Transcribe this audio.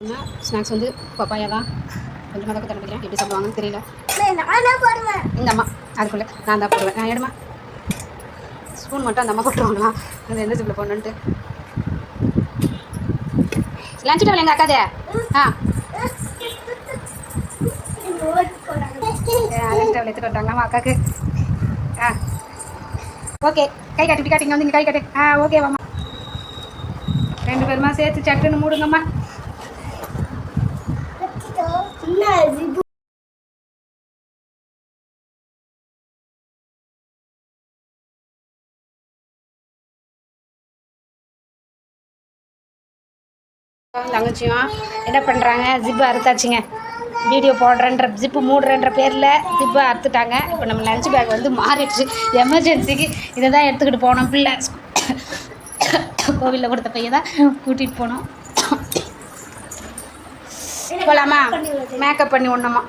Snacks வந்து papaya தான். கொஞ்சமாக தான் தரப்பிக்கிறேன். எப்படி சாப்பிடுவாங்கன்னு தெரியல. இந்த அம்மா அதுக்குள்ளே நான் தான் போடுவேன். நான் எடுமா ஸ்பூன் மட்டும் அந்த அம்மா போட்டுருவாங்களா? அது எந்த ஜிப்பில் போடணுன்ட்டு. லஞ்ச் டவல் எங்கள் அக்காதே. லஞ்ச் டவல் எடுத்துகிட்டு வந்தாங்க அக்காவுக்கு. ஓகே கை காட்டி இப்படி காட்டிங்க வந்து இங்கே கை காட்டு. ஓகேவாம்மா. 2 பேருமா சேர்த்து சட்டுன்னு மூடுங்கம்மா. தங்கச்சியும் என்ன பண்ணுறாங்க? ஜிப்பு அறுத்தாச்சுங்க. வீடியோ போடுறேன்ற ஜிப்பு மூடுறேன்ற பேரில் ஜிப்பை அறுத்துட்டாங்க. இப்போ நம்ம லஞ்ச் பேக் வந்து மாறிடுச்சு. எமர்ஜென்சிக்கு இதை தான் எடுத்துக்கிட்டு போனோம். பிள்ளை கோவிலில் கொடுத்த பையன் தான் கூட்டிகிட்டு போனோம். போகலாமா? மேக்கப் பண்ணி விடணுமா?